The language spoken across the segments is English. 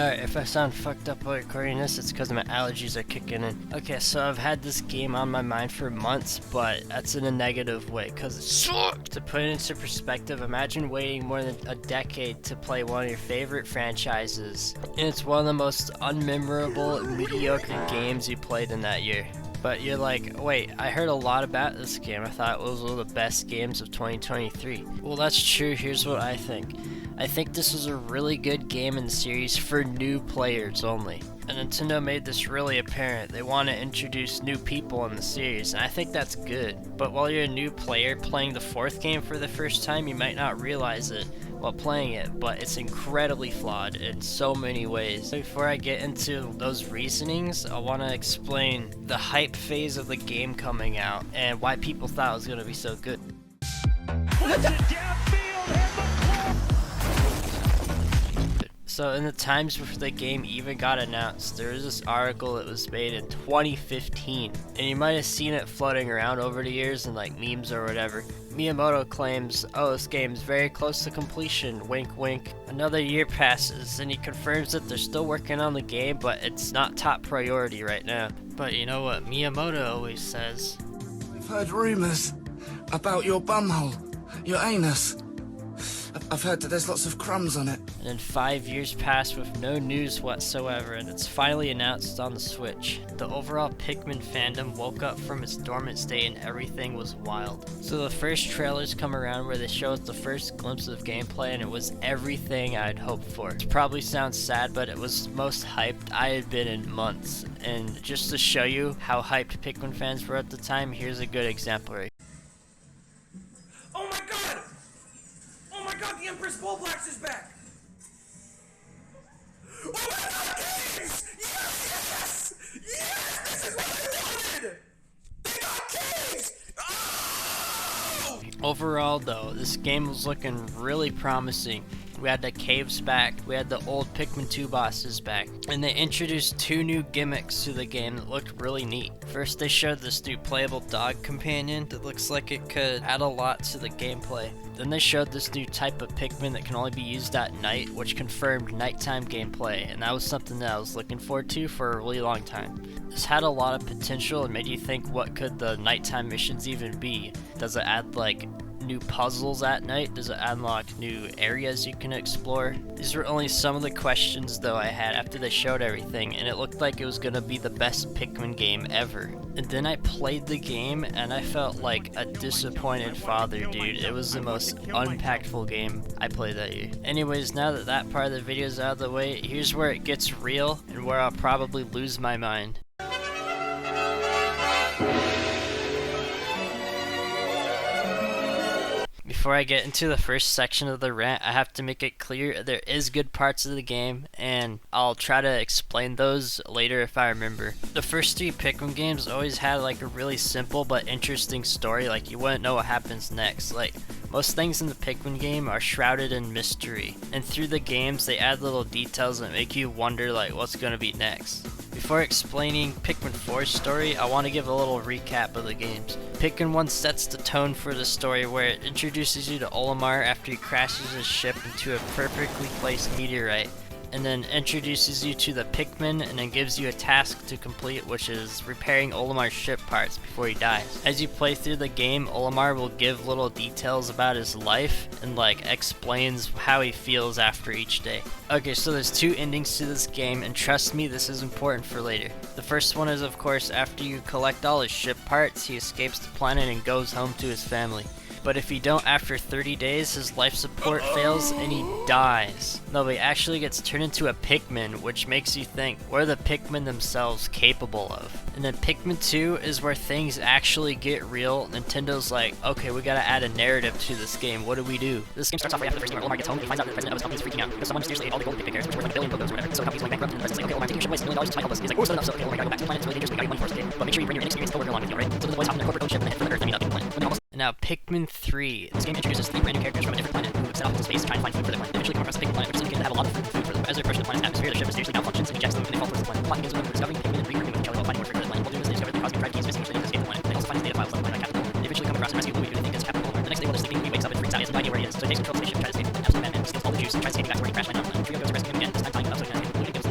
Alright, if I sound fucked up while recording this, it's because my allergies are kicking in. Okay, so I've had this game on my mind for months, but that's in a negative way, because it sucked! To put it into perspective, imagine waiting more than a decade to play one of your favorite franchises, and it's one of the most unmemorable, mediocre games you played in that year. But you're like, wait, I heard a lot about this game. I thought it was one of the best games of 2023. Well, that's true. Here's what I think. I think this was a really good game in the series for new players only. And Nintendo made this really apparent. They want to introduce new people in the series, and I think that's good. But while you're a new player playing the fourth game for the first time, you might not realize it while playing it, but it's incredibly flawed in so many ways. Before I get into those reasonings, I want to explain the hype phase of the game coming out and why people thought it was going to be so good. So in the times before the game even got announced, there was this article that was made in 2015, and you might have seen it floating around over the years in like memes or whatever. Miyamoto claims, oh, this game's very close to completion, wink wink. Another year passes, and he confirms that they're still working on the game, but it's not top priority right now. But you know what Miyamoto always says? I've heard rumors about your bumhole, your anus. I've heard that there's lots of crumbs on it. And then 5 years pass with no news whatsoever, and it's finally announced on the Switch. The overall Pikmin fandom woke up from its dormant state and everything was wild. So the first trailers come around where they show us the first glimpse of gameplay, and it was everything I'd hoped for. It probably sounds sad, but it was most hyped I had been in months. And just to show you how hyped Pikmin fans were at the time, here's a good example. Oh my god! Oh my god, the Empress Bullblax is back! Oh my god, caves! Yes! Yes! This is what I wanted! They got caves! Oh! Overall though, this game was looking really promising. We had the caves back, we had the old Pikmin 2 bosses back, and they introduced two new gimmicks to the game that looked really neat. First they showed this new playable dog companion that looks like it could add a lot to the gameplay. Then they showed this new type of Pikmin that can only be used at night, which confirmed nighttime gameplay, and that was something that I was looking forward to for a really long time. This had a lot of potential and made you think, what could the nighttime missions even be? Does it add like new puzzles at night? Does it unlock new areas you can explore? These were only some of the questions though I had after they showed everything, and it looked like it was gonna be the best Pikmin game ever. And then I played the game and I felt like a disappointed father, dude. It was the most unimpactful game I played that year. Anyways, now that that part of the video is out of the way, here's where it gets real and where I'll probably lose my mind. Before I get into the first section of the rant, I have to make it clear there is good parts of the game, and I'll try to explain those later if I remember. The first three Pikmin games always had like a really simple but interesting story, like you wouldn't know what happens next. Like most things in the Pikmin game are shrouded in mystery, and through the games they add little details that make you wonder like what's gonna be next. Before explaining Pikmin 4's story, I want to give a little recap of the games. Pikmin 1 sets the tone for the story, where it introduces you to Olimar after he crashes his ship into a perfectly placed meteorite, and then introduces you to the Pikmin and then gives you a task to complete, which is repairing Olimar's ship parts before he dies. As you play through the game, Olimar will give little details about his life and like explains how he feels after each day. Okay, so there's two endings to this game, and trust me, this is important for later. The first one is, of course, after you collect all his ship parts, he escapes the planet and goes home to his family. But if you don't after 30 days, his life support fails and he dies. No, he actually gets turned into a Pikmin, which makes you think, what are the Pikmin themselves capable of? And then Pikmin 2 is where things actually get real. Nintendo's like, okay, we gotta add a narrative to this game. What do we do? This game starts off right after the first game where Olimar gets home and he finds out that the president of his company is freaking out because someone mysteriously ate all the golden Pikmin carrots, which were like $1 billion or whatever. So the company's going bankrupt, and the president's like, okay, Olimar, take your ship away, $1 million to help us. He's like, oh, it's not enough, so okay, Olimar, gotta go back to the planet, it's really dangerous, we got your money for us, okay? But make sure you bring your inexperienced coworker along with you, right? So the boys hop in their corporate owned ship and head for the Earth and meet up on the planet. When they're almost now, Pikmin 3. This game introduces 3 brand new characters from a different planet who have set off into space to try and find food for their planet. They eventually come across a Pikmin planet, which is indicated to have a lot of food for them. As they approach the planet's atmosphere, the ship mysteriously malfunctions and ejects them, and they fall towards the planet. The plot begins with them discovering Pikmin and regrouping with each other while fighting more for the planet. While doing this, they discover that the cosmic drive key is missing, which they need to escape the planet. They also find his data files left behind by Captain Cold. They eventually come across and rescue Luigi, who they think is Captain Cold. The next day while they're sleeping, he wakes up and freaks out. He has no idea where he is, so he takes control of the spaceship and tries to escape. An absolute madman steals all the juice and tries to take it back to where he crashed landed on. The trio goes to rescue him again, this time finding an upside down. Luigi gives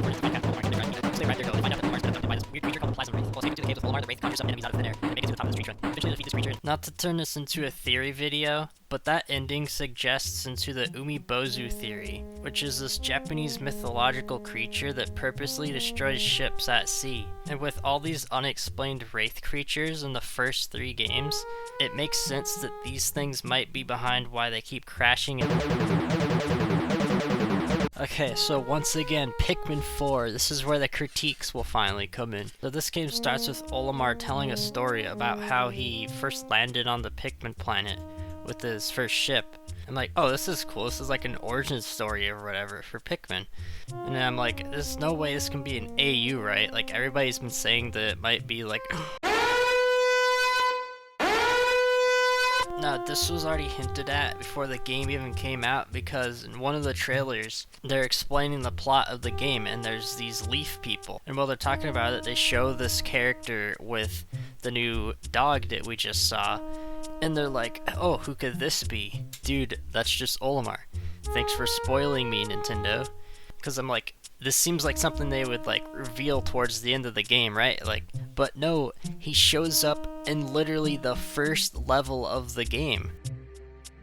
the wraith conjure some enemies out of thin air and make it to the top of this tree trunk. Eventually defeat this creature. Not to turn this into a theory video, but that ending suggests into the Umibozu theory, which is this Japanese mythological creature that purposely destroys ships at sea. And with all these unexplained wraith creatures in the first 3 games, it makes sense that these things might be behind why they keep crashing Okay, so once again, Pikmin 4, this is where the critiques will finally come in. So this game starts with Olimar telling a story about how he first landed on the Pikmin planet with his first ship. I'm like, oh, this is cool, this is like an origin story or whatever for Pikmin. And then I'm like, there's no way this can be an AU, right? Like, everybody's been saying that it might be like... No, this was already hinted at before the game even came out, because in one of the trailers, they're explaining the plot of the game, and there's these leaf people. And while they're talking about it, they show this character with the new dog that we just saw, and they're like, oh, who could this be? Dude, that's just Olimar. Thanks for spoiling me, Nintendo. Because I'm like, this seems like something they would like reveal towards the end of the game, right? Like, but no, he shows up in literally the first level of the game.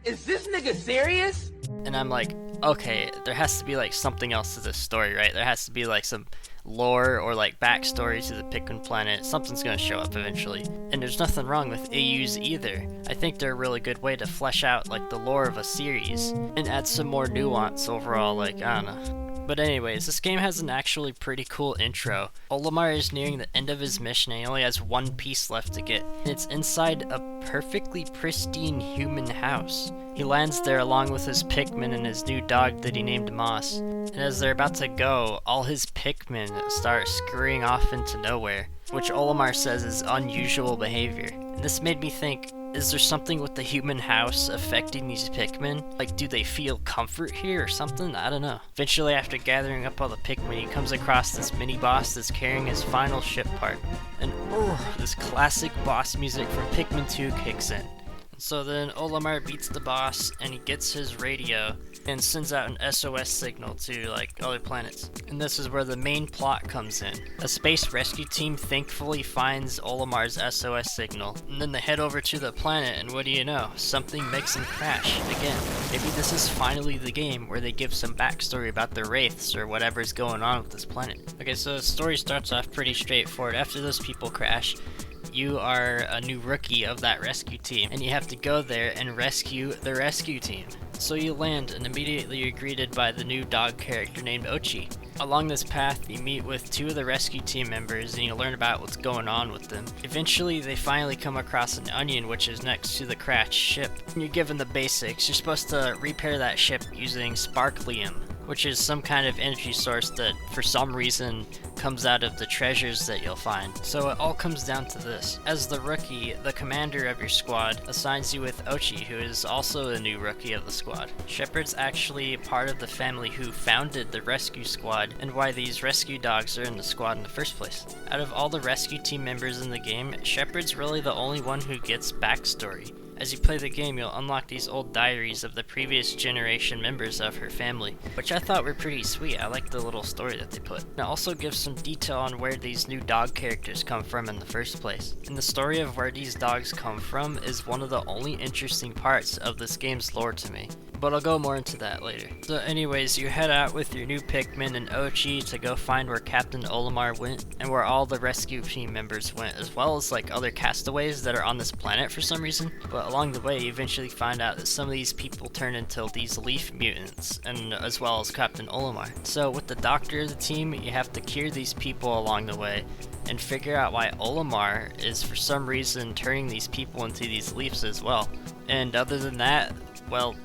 Is this nigga serious? And I'm like, okay, there has to be like something else to this story, right? There has to be like some lore or like backstory to the Pikmin planet. Something's gonna show up eventually. And there's nothing wrong with AUs either. I think they're a really good way to flesh out like the lore of a series and add some more nuance overall, like, I don't know. But anyways, this game has an actually pretty cool intro. Olimar is nearing the end of his mission and he only has one piece left to get. It's inside a perfectly pristine human house. He lands there along with his Pikmin and his new dog that he named Moss. And as they're about to go, all his Pikmin start scurrying off into nowhere, which Olimar says is unusual behavior. And this made me think, is there something with the human house affecting these Pikmin? Like, do they feel comfort here or something? I don't know. Eventually, after gathering up all the Pikmin, he comes across this mini-boss that's carrying his final ship part. And this classic boss music from Pikmin 2 kicks in. So then Olimar beats the boss and he gets his radio and sends out an SOS signal to like other planets. And this is where the main plot comes in. A space rescue team thankfully finds Olimar's SOS signal, and then they head over to the planet, and what do you know? Something makes them crash again. Maybe this is finally the game where they give some backstory about the wraiths or whatever's going on with this planet. Okay, so the story starts off pretty straightforward. After those people crash, you are a new rookie of that rescue team, and you have to go there and rescue the rescue team. So you land, and immediately you're greeted by the new dog character named Ochi. Along this path, you meet with 2 of the rescue team members, and you learn about what's going on with them. Eventually, they finally come across an onion, which is next to the crashed ship. And you're given the basics. You're supposed to repair that ship using sparklium, which is some kind of energy source that, for some reason, comes out of the treasures that you'll find. So it all comes down to this. As the rookie, the commander of your squad assigns you with Ochi, who is also a new rookie of the squad. Shepard's actually part of the family who founded the rescue squad, and why these rescue dogs are in the squad in the first place. Out of all the rescue team members in the game, Shepard's really the only one who gets backstory. As you play the game, you'll unlock these old diaries of the previous generation members of her family, which I thought were pretty sweet. I like the little story that they put. And it also gives some detail on where these new dog characters come from in the first place. And the story of where these dogs come from is one of the only interesting parts of this game's lore to me. But I'll go more into that later. So anyways, you head out with your new Pikmin and Ochi to go find where Captain Olimar went, and where all the rescue team members went, as well as like other castaways that are on this planet for some reason. But along the way, you eventually find out that some of these people turn into these leaf mutants, and as well as Captain Olimar. So with the doctor of the team, you have to cure these people along the way, and figure out why Olimar is for some reason turning these people into these leaves as well. And other than that, well,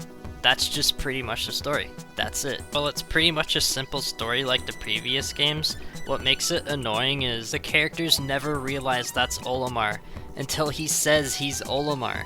that's just pretty much the story. That's it. Well, it's pretty much a simple story like the previous games. What makes it annoying is the characters never realize that's Olimar until he says he's Olimar.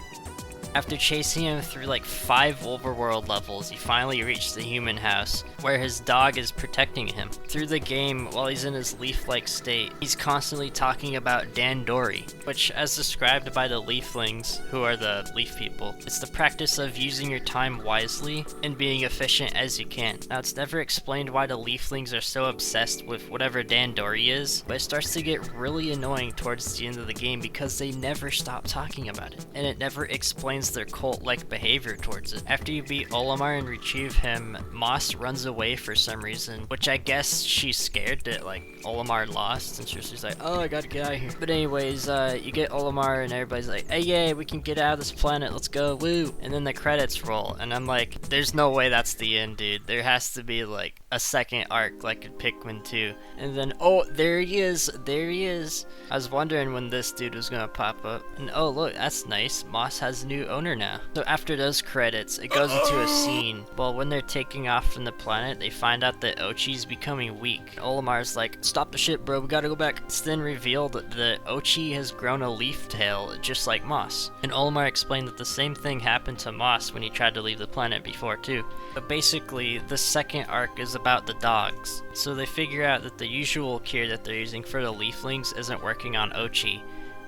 After chasing him through like 5 overworld levels, he finally reached the human house, where his dog is protecting him. Through the game, while he's in his leaf-like state, he's constantly talking about Dandori, which, as described by the leaflings, who are the leaf people, it's the practice of using your time wisely and being efficient as you can. Now, it's never explained why the leaflings are so obsessed with whatever Dandori is, but it starts to get really annoying towards the end of the game because they never stop talking about it, and it never explains their cult-like behavior towards it. After you beat Olimar and retrieve him, Moss runs away for some reason, which I guess she's scared that like Olimar lost, and she's like, oh, I gotta get out of here. But anyways, you get Olimar and everybody's like, hey, yay, we can get out of this planet, let's go, woo! And then the credits roll, and I'm like, there's no way that's the end, dude. There has to be like a second arc like in Pikmin 2. And then, oh, there he is. I was wondering when this dude was gonna pop up. And oh, look, that's nice. Moss has a new owner now. So after those credits, it goes into a scene. Well, when they're taking off from the planet, they find out that Ochi's becoming weak. Olimar's like, stop the ship, bro, we gotta go back. It's then revealed that Ochi has grown a leaf tail, just like Moss. And Olimar explained that the same thing happened to Moss when he tried to leave the planet before too. But basically, the second arc is about the dogs. So they figure out that the usual cure that they're using for the leaflings isn't working on Ochi.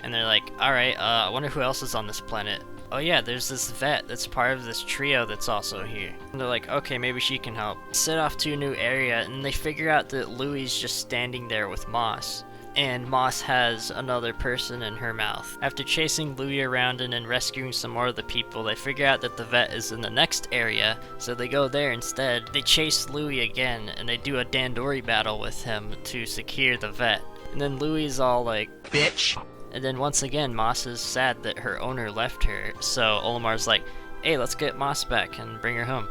And they're like, alright, I wonder who else is on this planet. Oh yeah, there's this vet that's part of this trio that's also here. And they're like, okay, maybe she can help. Set off to a new area, and they figure out that Louie's just standing there with Moss. And Moss has another person in her mouth. After chasing Louie around and then rescuing some more of the people, they figure out that the vet is in the next area, so they go there instead. They chase Louie again, and they do a Dandori battle with him to secure the vet. And then Louie's all like, bitch! And then once again, Moss is sad that her owner left her, so Olimar's like, hey, let's get Moss back and bring her home.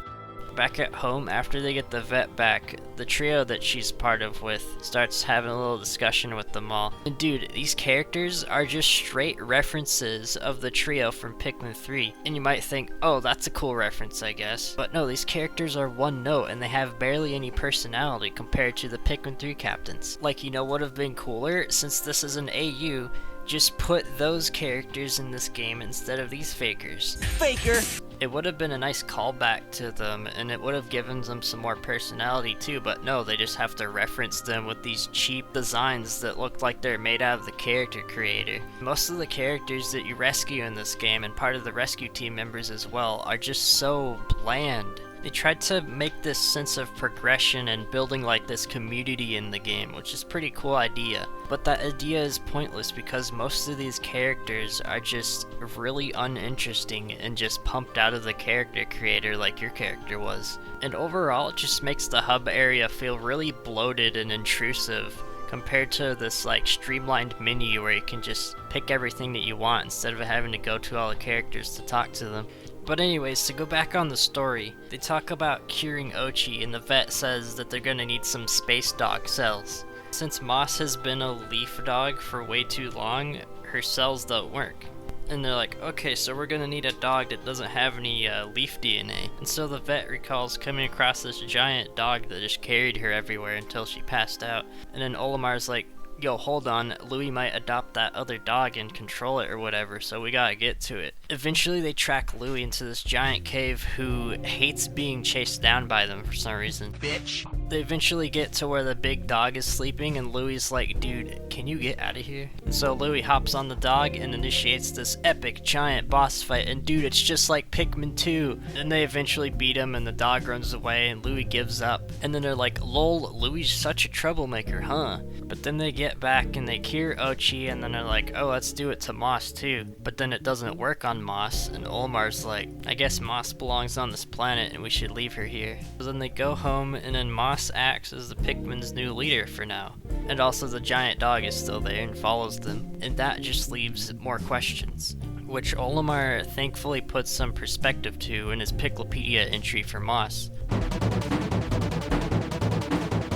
Back at home, after they get the vet back, the trio that she's part of with starts having a little discussion with them all. And dude, these characters are just straight references of the trio from Pikmin 3. And you might think, oh, that's a cool reference, I guess. But no, these characters are one note and they have barely any personality compared to the Pikmin 3 captains. Like, you know what would have been cooler? Since this is an AU, just put those characters in this game instead of these fakers. Faker! It would have been a nice callback to them, and it would have given them some more personality too, but no, they just have to reference them with these cheap designs that look like they're made out of the character creator. Most of the characters that you rescue in this game, and part of the rescue team members as well, are just so bland. They tried to make this sense of progression and building like this community in the game, which is a pretty cool idea. But that idea is pointless because most of these characters are just really uninteresting and just pumped out of the character creator like your character was. And overall, it just makes the hub area feel really bloated and intrusive compared to this like streamlined menu where you can just pick everything that you want instead of having to go to all the characters to talk to them. But anyways, to go back on the story, they talk about curing Ochi, and the vet says that they're gonna need some space dog cells. Since Moss has been a leaf dog for way too long, her cells don't work. And they're like, okay, so we're gonna need a dog that doesn't have any leaf DNA. And so the vet recalls coming across this giant dog that just carried her everywhere until she passed out. And then Olimar's like, yo, hold on, Louie might adopt that other dog and control it or whatever, so we gotta get to it. Eventually they track Louie into this giant cave who hates being chased down by them for some reason. Bitch. They eventually get to where the big dog is sleeping and Louie's like, dude, can you get out of here? And so Louie hops on the dog and initiates this epic giant boss fight, and dude, it's just like Pikmin 2. Then they eventually beat him and the dog runs away and Louie gives up. And then they're like, lol, Louie's such a troublemaker, huh? But then they get back and they cure Ochi, and then they're like, oh, let's do it to Moss too. But then it doesn't work on Moss, and Olimar's like, I guess Moss belongs on this planet and we should leave her here. So then they go home, and then Moss acts as the Pikmin's new leader for now. And also the giant dog is still there and follows them. And that just leaves more questions, which Olimar thankfully puts some perspective to in his Piclopedia entry for Moss.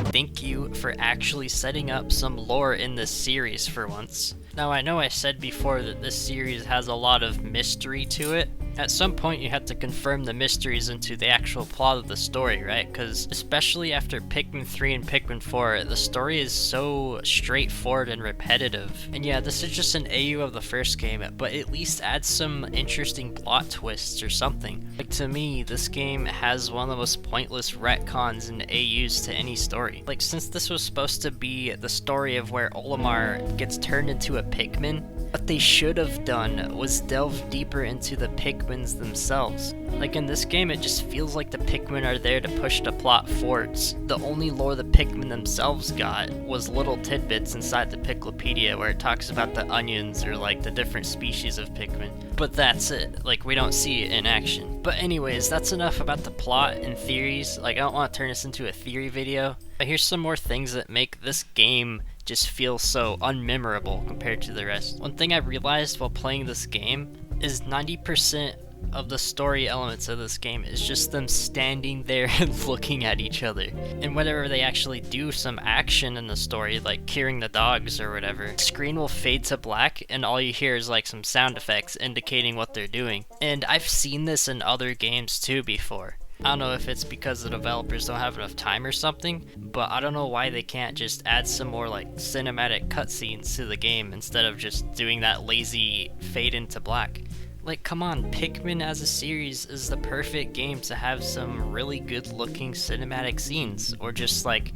Thank you for actually setting up some lore in this series for once. Now I know I said before that this series has a lot of mystery to it, At some point you have to confirm the mysteries into the actual plot of the story, right? Because especially after Pikmin 3 and Pikmin 4, the story is so straightforward and repetitive. And yeah, this is just an AU of the first game, but at least add some interesting plot twists or something. Like, to me, this game has one of the most pointless retcons and AUs to any story. Like, since this was supposed to be the story of where Olimar gets turned into a Pikmin, what they should have done was delve deeper into the Pikmins themselves. Like, in this game, it just feels like the Pikmin are there to push the plot forwards. The only lore the Pikmin themselves got was little tidbits inside the Piklopedia where it talks about the onions or like the different species of Pikmin. But that's it. Like, we don't see it in action. But anyways, that's enough about the plot and theories. Like, I don't want to turn this into a theory video. But here's some more things that make this game just feel so unmemorable compared to the rest. One thing I realized while playing this game is 90% of the story elements of this game is just them standing there and looking at each other. And whenever they actually do some action in the story, like curing the dogs or whatever, the screen will fade to black and all you hear is like some sound effects indicating what they're doing. And I've seen this in other games too before. I don't know if it's because the developers don't have enough time or something, but I don't know why they can't just add some more like cinematic cutscenes to the game instead of just doing that lazy fade into black. Like, come on, Pikmin as a series is the perfect game to have some really good looking cinematic scenes, or just like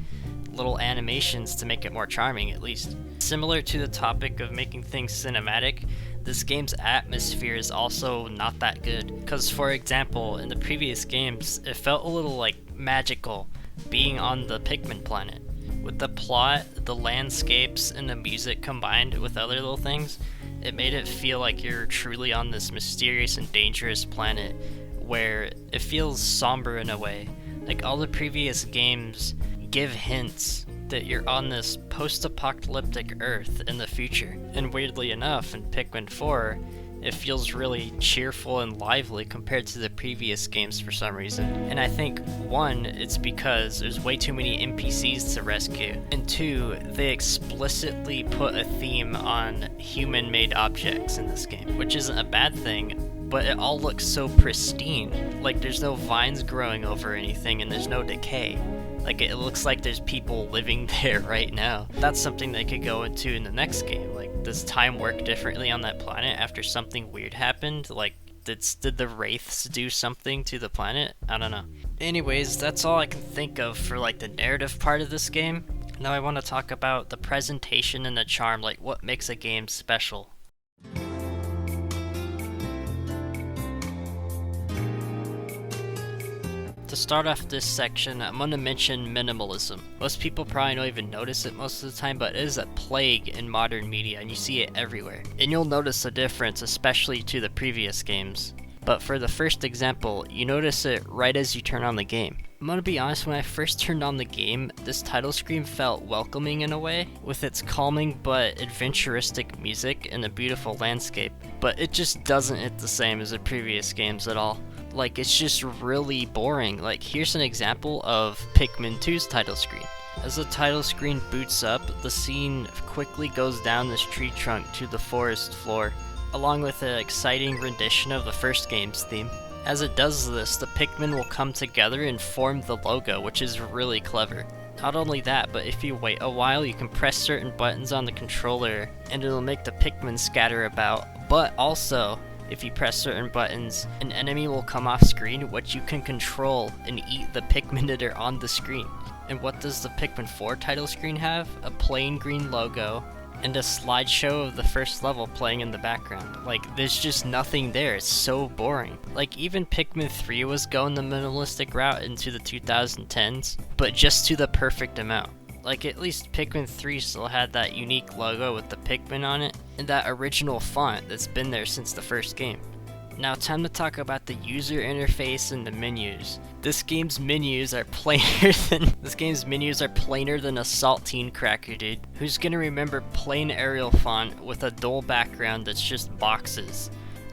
little animations to make it more charming at least. Similar to the topic of making things cinematic, this game's atmosphere is also not that good. Because, for example, in the previous games, it felt a little like magical being on the Pikmin planet. With the plot, the landscapes, and the music combined with other little things, it made it feel like you're truly on this mysterious and dangerous planet where it feels somber in a way. Like, all the previous games give hints that you're on this post-apocalyptic Earth in the future. And weirdly enough, in Pikmin 4, it feels really cheerful and lively compared to the previous games for some reason. And I think, one, it's because there's way too many NPCs to rescue, and two, they explicitly put a theme on human-made objects in this game, which isn't a bad thing, but it all looks so pristine. Like, there's no vines growing over anything and there's no decay. Like, it looks like there's people living there right now. That's something they could go into in the next game. Like, does time work differently on that planet after something weird happened? Like, did the wraiths do something to the planet? I don't know. Anyways, that's all I can think of for like the narrative part of this game. Now I want to talk about the presentation and the charm, like what makes a game special. To start off this section, I'm going to mention minimalism. Most people probably don't even notice it most of the time, but it is a plague in modern media, and you see it everywhere. And you'll notice a difference, especially to the previous games. But for the first example, you notice it right as you turn on the game. I'm gonna be honest, when I first turned on the game, this title screen felt welcoming in a way, with its calming but adventuristic music and a beautiful landscape. But it just doesn't hit the same as the previous games at all. Like, it's just really boring. Like, here's an example of Pikmin 2's title screen. As the title screen boots up, the scene quickly goes down this tree trunk to the forest floor, along with an exciting rendition of the first game's theme. As it does this, the Pikmin will come together and form the logo, which is really clever. Not only that, but if you wait a while, you can press certain buttons on the controller and it'll make the Pikmin scatter about. But also, if you press certain buttons, an enemy will come off screen, which you can control and eat the Pikmin that are on the screen. And what does the Pikmin 4 title screen have? A plain green logo and a slideshow of the first level playing in the background. Like, there's just nothing there. It's so boring. Like, even Pikmin 3 was going the minimalistic route into the 2010s, but just to the perfect amount. Like, at least Pikmin 3 still had that unique logo with the Pikmin on it, and that original font that's been there since the first game. Now, time to talk about the user interface and the menus. This game's menus are plainer than a saltine cracker, dude. Who's gonna remember plain Arial font with a dull background that's just boxes?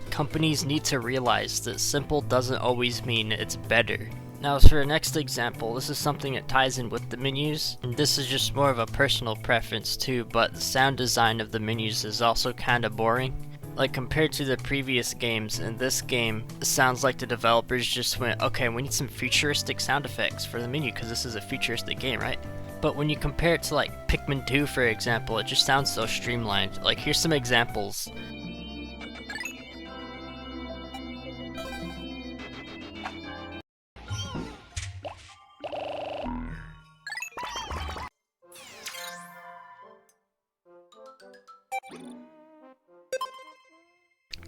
Companies need to realize that simple doesn't always mean it's better. Now, for the next example, this is something that ties in with the menus, and this is just more of a personal preference too, but the sound design of the menus is also kinda boring. Like, compared to the previous games, in this game, it sounds like the developers just went, okay, we need some futuristic sound effects for the menu because this is a futuristic game, right? But when you compare it to like Pikmin 2, for example, it just sounds so streamlined. Like, here's some examples.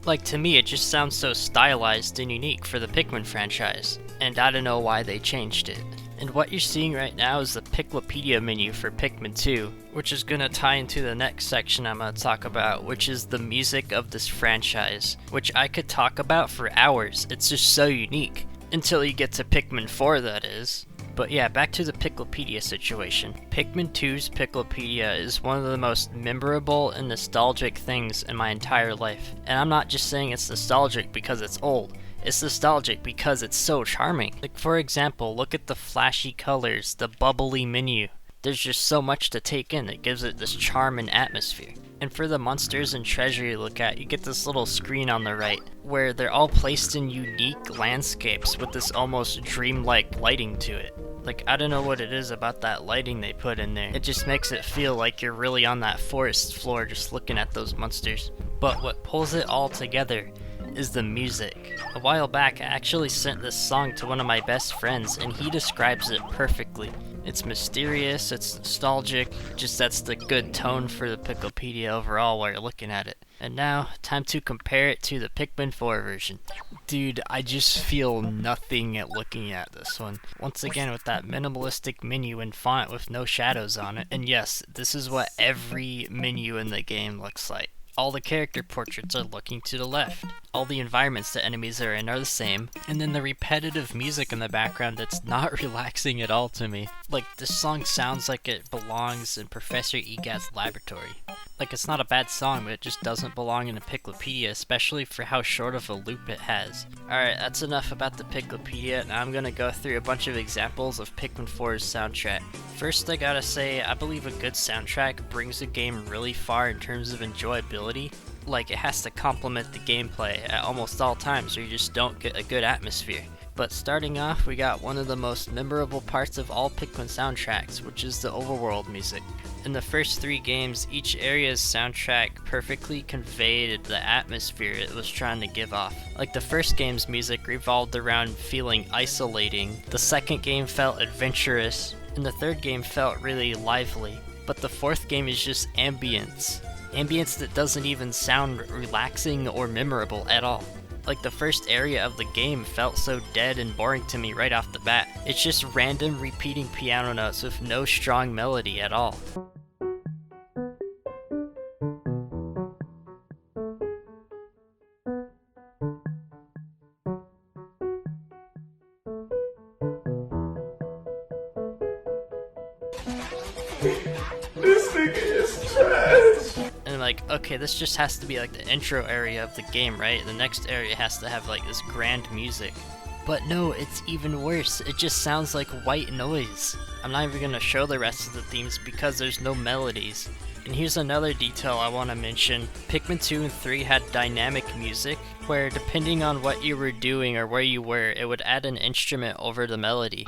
Like, to me, it just sounds so stylized and unique for the Pikmin franchise, and I don't know why they changed it. And what you're seeing right now is the Piklopedia menu for Pikmin 2, which is gonna tie into the next section I'm gonna talk about, which is the music of this franchise, which I could talk about for hours. It's just so unique. Until you get to Pikmin 4, that is. But yeah, back to the Piklopedia situation. Pikmin 2's Piklopedia is one of the most memorable and nostalgic things in my entire life. And I'm not just saying it's nostalgic because it's old. It's nostalgic because it's so charming. Like, for example, look at the flashy colors, the bubbly menu. There's just so much to take in that gives it this charm and atmosphere. And for the monsters and treasure you look at, you get this little screen on the right, where they're all placed in unique landscapes with this almost dreamlike lighting to it. Like, I don't know what it is about that lighting they put in there. It just makes it feel like you're really on that forest floor just looking at those monsters. But what pulls it all together is the music. A while back, I actually sent this song to one of my best friends, and he describes it perfectly. It's mysterious, it's nostalgic, just sets the good tone for the Piklopedia overall while you're looking at it. And now, time to compare it to the Pikmin 4 version. Dude, I just feel nothing at looking at this one. Once again, with that minimalistic menu and font with no shadows on it. And yes, this is what every menu in the game looks like. All the character portraits are looking to the left. All the environments the enemies are in are the same. And then the repetitive music in the background that's not relaxing at all to me. Like, this song sounds like it belongs in Professor Egad's laboratory. Like, it's not a bad song, but it just doesn't belong in a Piklopedia, especially for how short of a loop it has. Alright, that's enough about the Piklopedia. Now I'm gonna go through a bunch of examples of Pikmin 4's soundtrack. First, I gotta say, I believe a good soundtrack brings a game really far in terms of enjoyability. Like, it has to complement the gameplay at almost all times or you just don't get a good atmosphere. But starting off, we got one of the most memorable parts of all Pikmin soundtracks, which is the overworld music. In the first 3 games, each area's soundtrack perfectly conveyed the atmosphere it was trying to give off. Like, the first game's music revolved around feeling isolating, the second game felt adventurous, and the third game felt really lively. But the fourth game is just ambience. Ambience that doesn't even sound relaxing or memorable at all. Like, the first area of the game felt so dead and boring to me right off the bat. It's just random repeating piano notes with no strong melody at all. This thing is trash. And like, okay, this just has to be like the intro area of the game, right? The next area has to have like this grand music. But no, it's even worse. It just sounds like white noise. I'm not even gonna show the rest of the themes because there's no melodies. And here's another detail I want to mention. Pikmin 2 and 3 had dynamic music, where depending on what you were doing or where you were, it would add an instrument over the melody.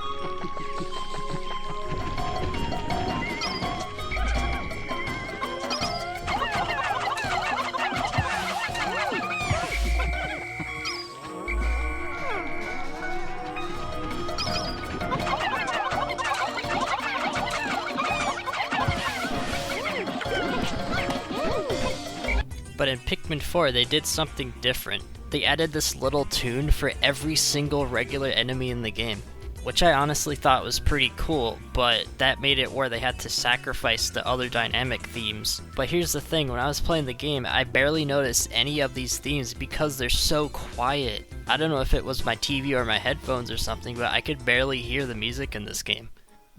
But in Pikmin 4, they did something different. They added this little tune for every single regular enemy in the game, which I honestly thought was pretty cool, but that made it where they had to sacrifice the other dynamic themes. But here's the thing, when I was playing the game, I barely noticed any of these themes because they're so quiet. I don't know if it was my TV or my headphones or something, but I could barely hear the music in this game.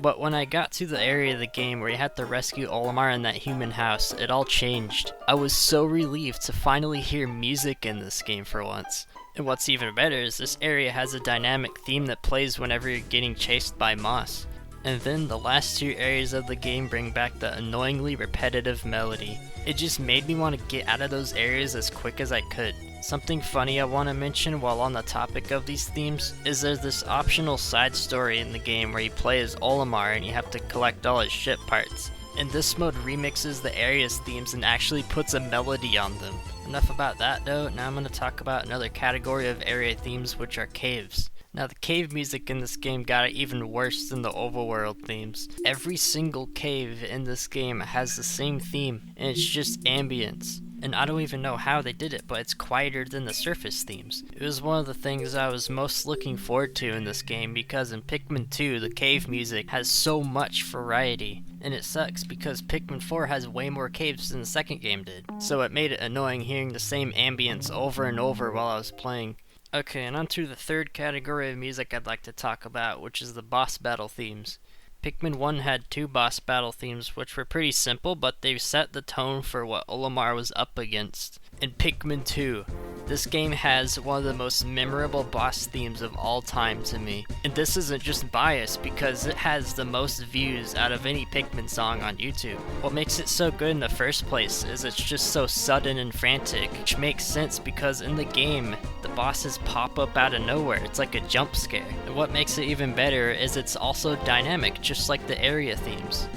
But when I got to the area of the game where you had to rescue Olimar in that human house, it all changed. I was so relieved to finally hear music in this game for once. And what's even better is this area has a dynamic theme that plays whenever you're getting chased by moss. And then the last two areas of the game bring back the annoyingly repetitive melody. It just made me want to get out of those areas as quick as I could. Something funny I want to mention while on the topic of these themes is there's this optional side story in the game where you play as Olimar and you have to collect all his ship parts. And this mode remixes the area's themes and actually puts a melody on them. Enough about that though, now I'm going to talk about another category of area themes, which are caves. Now the cave music in this game got it even worse than the overworld themes. Every single cave in this game has the same theme, and it's just ambience. And I don't even know how they did it, but it's quieter than the surface themes. It was one of the things I was most looking forward to in this game, because in Pikmin 2, the cave music has so much variety. And it sucks because Pikmin 4 has way more caves than the second game did. So it made it annoying hearing the same ambience over and over while I was playing. Okay, and on to the third category of music I'd like to talk about, which is the boss battle themes. Pikmin 1 had 2 boss battle themes, which were pretty simple, but they set the tone for what Olimar was up against. In Pikmin 2, this game has one of the most memorable boss themes of all time to me. And this isn't just bias, because it has the most views out of any Pikmin song on YouTube. What makes it so good in the first place is it's just so sudden and frantic, which makes sense because in the game, the bosses pop up out of nowhere. It's like a jump scare. And what makes it even better is it's also dynamic, just like the area themes.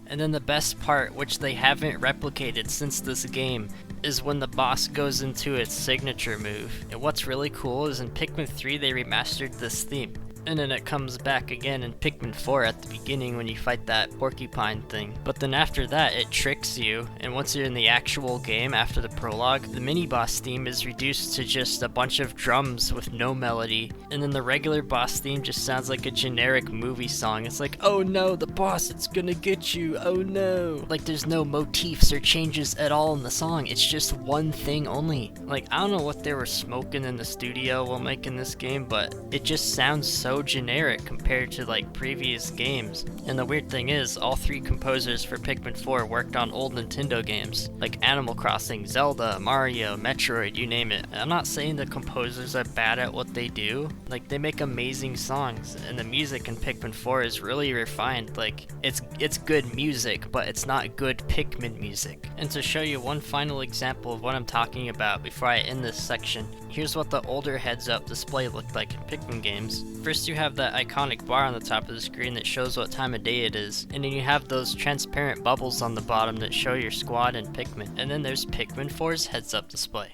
And then the best part, which they haven't replicated since this game, is when the boss goes into its signature move. And what's really cool is in Pikmin 3 they remastered this theme. And then it comes back again in Pikmin 4 at the beginning when you fight that porcupine thing. But then after that it tricks you, and once you're in the actual game after the prologue, the mini-boss theme is reduced to just a bunch of drums with no melody. And then the regular boss theme just sounds like a generic movie song. It's like, oh no, the boss, it's gonna get you, oh no. Like there's no motifs or changes at all in the song, it's just one thing only. Like I don't know what they were smoking in the studio while making this game, but it just sounds so generic compared to like previous games. And the weird thing is, all 3 composers for Pikmin 4 worked on old Nintendo games, like Animal Crossing, Zelda, Mario, Metroid, you name it. And I'm not saying the composers are bad at what they do, like they make amazing songs, and the music in Pikmin 4 is really refined. Like it's good music, but it's not good Pikmin music. And to show you one final example of what I'm talking about before I end this section, here's what the older heads-up display looked like in Pikmin games. First you have that iconic bar on the top of the screen that shows what time of day it is, and then you have those transparent bubbles on the bottom that show your squad and Pikmin. And then there's Pikmin 4's heads-up display.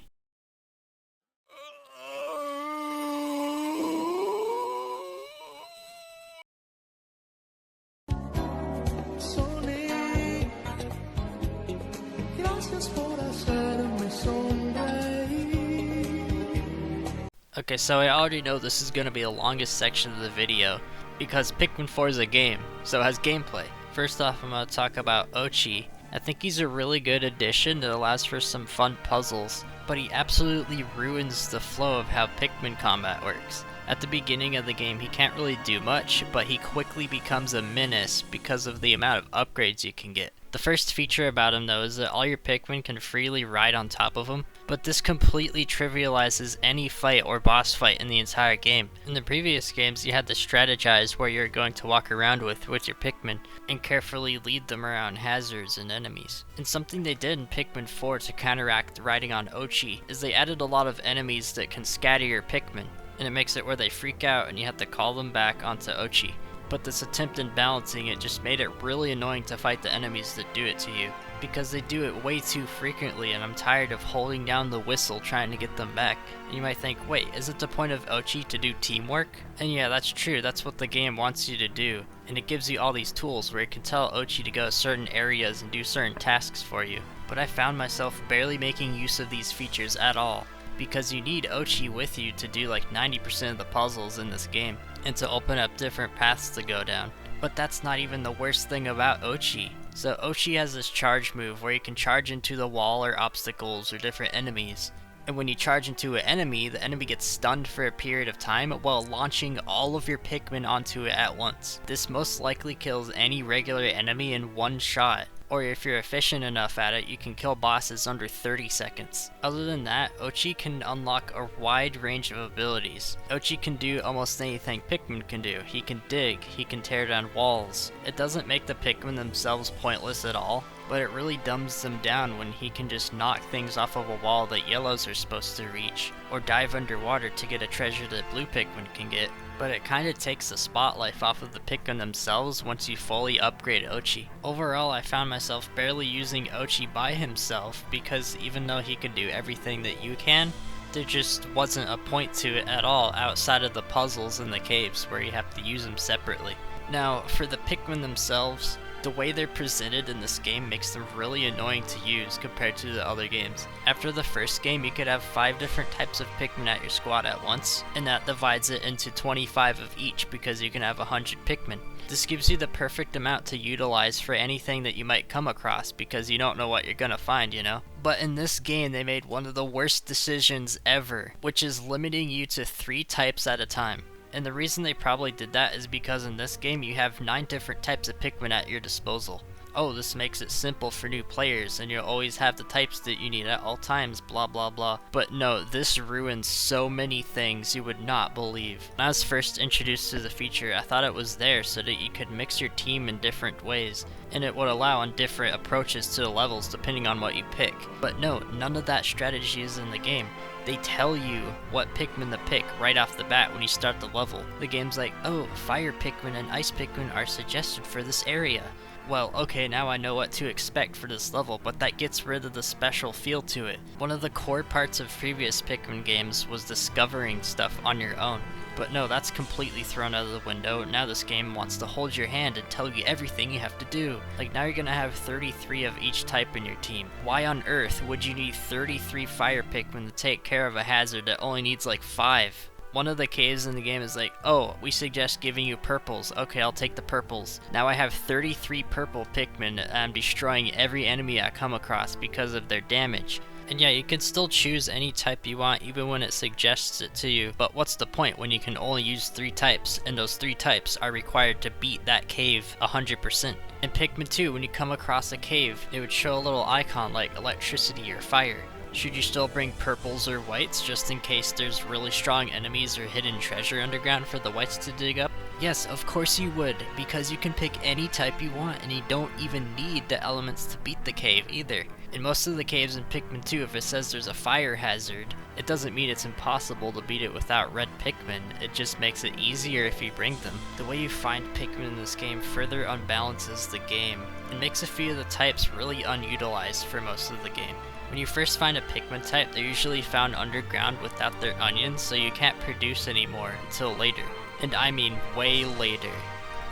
Okay, so I already know this is going to be the longest section of the video, because Pikmin 4 is a game, so it has gameplay. First off, I'm going to talk about Ochi. I think he's a really good addition that allows for some fun puzzles, but he absolutely ruins the flow of how Pikmin combat works. At the beginning of the game, he can't really do much, but he quickly becomes a menace because of the amount of upgrades you can get. The first feature about him though is that all your Pikmin can freely ride on top of him, but this completely trivializes any fight or boss fight in the entire game. In the previous games, you had to strategize where you're going to walk around with your Pikmin, and carefully lead them around hazards and enemies. And something they did in Pikmin 4 to counteract riding on Ochi is they added a lot of enemies that can scatter your Pikmin, and it makes it where they freak out and you have to call them back onto Ochi. But this attempt in balancing it just made it really annoying to fight the enemies that do it to you, because they do it way too frequently and I'm tired of holding down the whistle trying to get them back. And you might think, wait, is it the point of Ochi to do teamwork? And yeah, that's true, that's what the game wants you to do, and it gives you all these tools where you can tell Ochi to go to certain areas and do certain tasks for you. But I found myself barely making use of these features at all, because you need Ochi with you to do like 90% of the puzzles in this game, and to open up different paths to go down. But that's not even the worst thing about Ochi. So Ochi has this charge move where you can charge into the wall or obstacles or different enemies, And when you charge into an enemy, the enemy gets stunned for a period of time while launching all of your Pikmin onto it at once. This most likely kills any regular enemy in one shot. Or if you're efficient enough at it, you can kill bosses under 30 seconds. Other than that, Ochi can unlock a wide range of abilities. Ochi can do almost anything Pikmin can do. He can dig, he can tear down walls. It doesn't make the Pikmin themselves pointless at all, but it really dumbs them down when he can just knock things off of a wall that yellows are supposed to reach, or dive underwater to get a treasure that blue Pikmin can get. But it kinda takes the spotlight off of the Pikmin themselves once you fully upgrade Ochi. Overall, I found myself barely using Ochi by himself because even though he can do everything that you can, there just wasn't a point to it at all outside of the puzzles in the caves where you have to use them separately. Now, for the Pikmin themselves, the way they're presented in this game makes them really annoying to use compared to the other games. After the first game, you could have 5 different types of Pikmin at your squad at once, and that divides it into 25 of each because you can have 100 Pikmin. This gives you the perfect amount to utilize for anything that you might come across because you don't know what you're gonna find, you know? But in this game, they made one of the worst decisions ever, which is limiting you to 3 types at a time. And the reason they probably did that is because in this game you have 9 different types of Pikmin at your disposal. Oh, this makes it simple for new players and you'll always have the types that you need at all times, blah blah blah. But no, this ruins so many things you would not believe. When I was first introduced to the feature, I thought it was there so that you could mix your team in different ways, and it would allow on different approaches to the levels depending on what you pick. But no, none of that strategy is in the game. They tell you what Pikmin to pick right off the bat when you start the level. The game's like, oh, fire Pikmin and ice Pikmin are suggested for this area. Well, okay, now I know what to expect for this level, but that gets rid of the special feel to it. One of the core parts of previous Pikmin games was discovering stuff on your own. But no, that's completely thrown out of the window. Now this game wants to hold your hand and tell you everything you have to do. Like now you're gonna have 33 of each type in your team. Why on earth would you need 33 fire Pikmin to take care of a hazard that only needs like 5? One of the caves in the game is like, oh, we suggest giving you purples. Okay, I'll take the purples. Now I have 33 purple Pikmin and I'm destroying every enemy I come across because of their damage. And yeah, you can still choose any type you want even when it suggests it to you, but what's the point when you can only use 3 types, and those 3 types are required to beat that cave 100%. In Pikmin 2, when you come across a cave, it would show a little icon like electricity or fire. Should you still bring purples or whites just in case there's really strong enemies or hidden treasure underground for the whites to dig up? Yes, of course you would, because you can pick any type you want and you don't even need the elements to beat the cave either. In most of the caves in Pikmin 2, if it says there's a fire hazard, it doesn't mean it's impossible to beat it without red Pikmin, it just makes it easier if you bring them. The way you find Pikmin in this game further unbalances the game, and makes a few of the types really unutilized for most of the game. When you first find a Pikmin type, they're usually found underground without their onions, so you can't produce anymore until later. And I mean way later.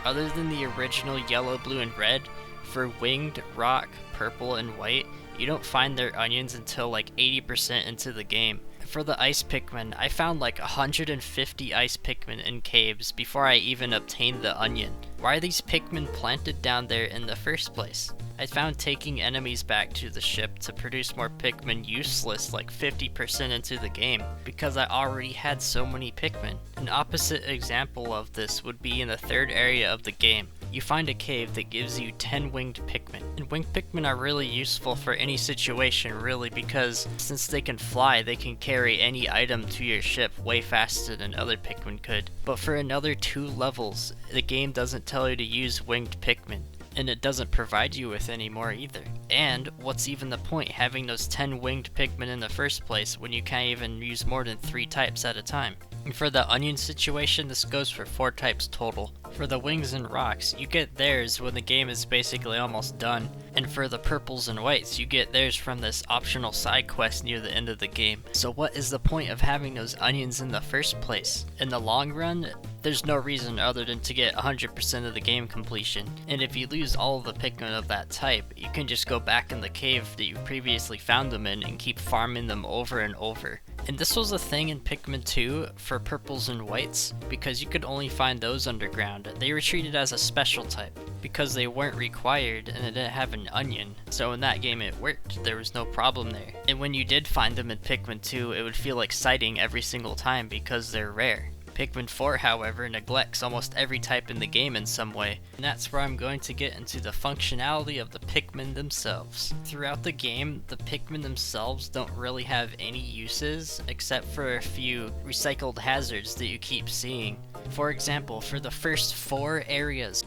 Other than the original yellow, blue, and red, for winged, rock, purple, and white, you don't find their onions until like 80% into the game. For the ice Pikmin, I found like 150 ice Pikmin in caves before I even obtained the onion. Why are these Pikmin planted down there in the first place? I found taking enemies back to the ship to produce more Pikmin useless like 50% into the game, because I already had so many Pikmin. An opposite example of this would be in the third area of the game. You find a cave that gives you 10 winged Pikmin. And winged Pikmin are really useful for any situation really, because since they can fly, they can carry any item to your ship way faster than other Pikmin could. But for another 2 levels, the game doesn't tell you to use winged Pikmin. And it doesn't provide you with any more either. And what's even the point having those 10 winged Pikmin in the first place when you can't even use more than 3 types at a time? And for the onion situation, this goes for 4 types total. For the wings and rocks, you get theirs when the game is basically almost done. And for the purples and whites, you get theirs from this optional side quest near the end of the game. So what is the point of having those onions in the first place? In the long run, there's no reason other than to get 100% of the game completion. And if you lose all of the Pikmin of that type, you can just go back in the cave that you previously found them in and keep farming them over and over. And this was a thing in Pikmin 2 for purples and whites, because you could only find those underground. They were treated as a special type, because they weren't required and it didn't have an onion. So in that game it worked, there was no problem there. And when you did find them in Pikmin 2, it would feel exciting every single time because they're rare. Pikmin 4, however, neglects almost every type in the game in some way, and that's where I'm going to get into the functionality of the Pikmin themselves. Throughout the game, the Pikmin themselves don't really have any uses, except for a few recycled hazards that you keep seeing. For example, for the first 4 areas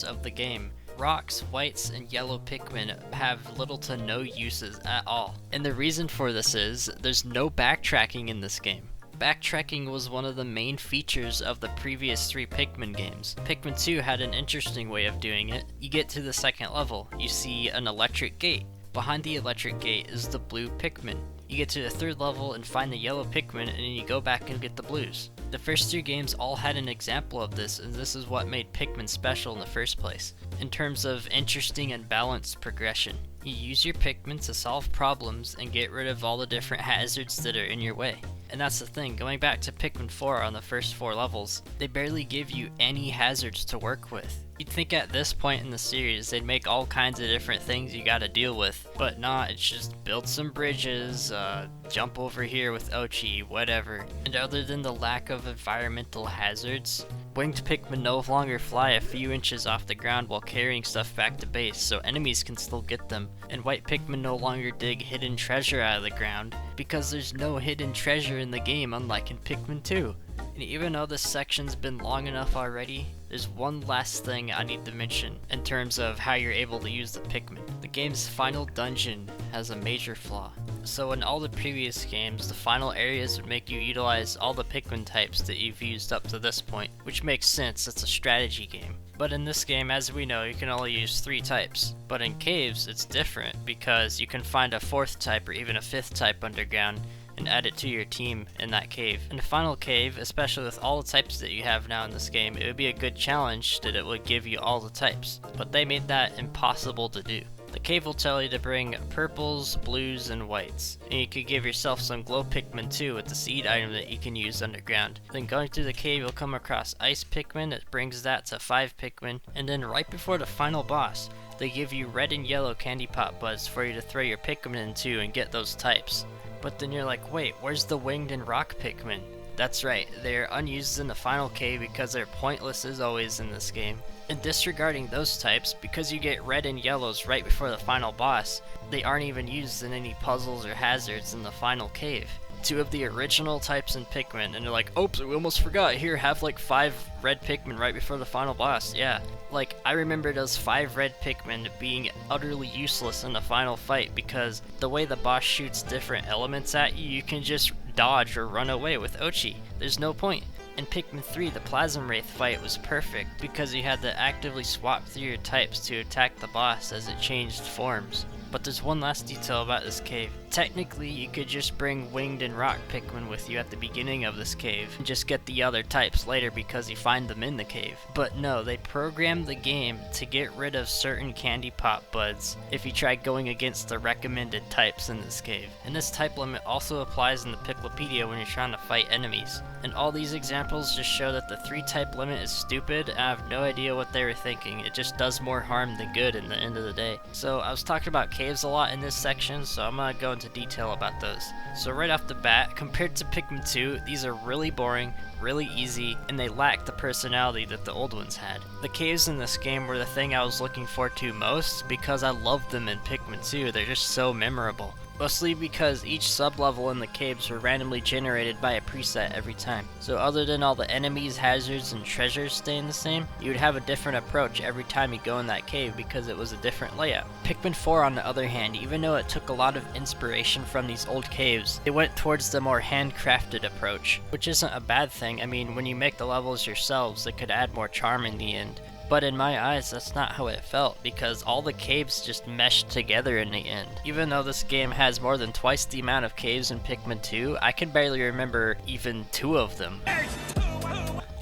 of the game, rocks, whites, and yellow Pikmin have little to no uses at all. And the reason for this is, there's no backtracking in this game. Backtracking was one of the main features of the previous 3 Pikmin games. Pikmin 2 had an interesting way of doing it. You get to the 2nd level, you see an electric gate. Behind the electric gate is the blue Pikmin. You get to the 3rd level and find the yellow Pikmin, and then you go back and get the blues. The first 3 games all had an example of this, and this is what made Pikmin special in the first place, in terms of interesting and balanced progression. You use your Pikmin to solve problems and get rid of all the different hazards that are in your way. And that's the thing, going back to Pikmin 4 on the first 4 levels, they barely give you any hazards to work with. You'd think at this point in the series they'd make all kinds of different things you gotta deal with, but nah, it's just build some bridges, jump over here with Ochi, whatever. And other than the lack of environmental hazards, winged Pikmin no longer fly a few inches off the ground while carrying stuff back to base, so enemies can still get them. And white Pikmin no longer dig hidden treasure out of the ground, because there's no hidden treasure in the game, unlike in Pikmin 2. And even though this section's been long enough already, there's one last thing I need to mention in terms of how you're able to use the Pikmin. The game's final dungeon has a major flaw. So in all the previous games, the final areas would make you utilize all the Pikmin types that you've used up to this point, which makes sense, it's a strategy game. But in this game, as we know, you can only use 3 types. But in caves, it's different, because you can find a 4th type or even a 5th type underground, and add it to your team in that cave. In the final cave, especially with all the types that you have now in this game, it would be a good challenge that it would give you all the types, but they made that impossible to do. The cave will tell you to bring purples, blues, and whites, and you could give yourself some glow Pikmin too with the seed item that you can use underground. Then going through the cave you'll come across ice Pikmin, it brings that to 5 Pikmin, and then right before the final boss, they give you red and yellow candy pop buds for you to throw your Pikmin into and get those types. But then you're like, wait, where's the winged and rock Pikmin? That's right, they're unused in the final cave because they're pointless as always in this game. And disregarding those types, because you get red and yellows right before the final boss, they aren't even used in any puzzles or hazards in the final cave. 2 of the original types in Pikmin, and they're like, oops, we almost forgot, here, have like 5 red Pikmin right before the final boss, yeah. Like, I remember those 5 red Pikmin being utterly useless in the final fight, because the way the boss shoots different elements at you, you can just dodge or run away with Ochi. There's no point. In Pikmin 3, the Plasm Wraith fight was perfect, because you had to actively swap through your types to attack the boss as it changed forms. But there's one last detail about this cave. Technically, you could just bring winged and rock Pikmin with you at the beginning of this cave, and just get the other types later because you find them in the cave. But no, they programmed the game to get rid of certain candy pop buds if you try going against the recommended types in this cave. And this type limit also applies in the Piclopedia when you're trying to fight enemies. And all these examples just show that the 3 type limit is stupid, and I have no idea what they were thinking. It just does more harm than good in the end of the day. So I was talking about caves a lot in this section, so I'm gonna go into detail about those. So right off the bat, compared to Pikmin 2, these are really boring, really easy, and they lack the personality that the old ones had. The caves in this game were the thing I was looking forward to most because I loved them in Pikmin 2, they're just so memorable. Mostly because each sub-level in the caves were randomly generated by a preset every time. So other than all the enemies, hazards, and treasures staying the same, you would have a different approach every time you go in that cave because it was a different layout. Pikmin 4 on the other hand, even though it took a lot of inspiration from these old caves, it went towards the more handcrafted approach, which isn't a bad thing. I mean, when you make the levels yourselves, it could add more charm in the end. But in my eyes, that's not how it felt, because all the caves just meshed together in the end. Even though this game has more than twice the amount of caves in Pikmin 2, I can barely remember even 2 of them.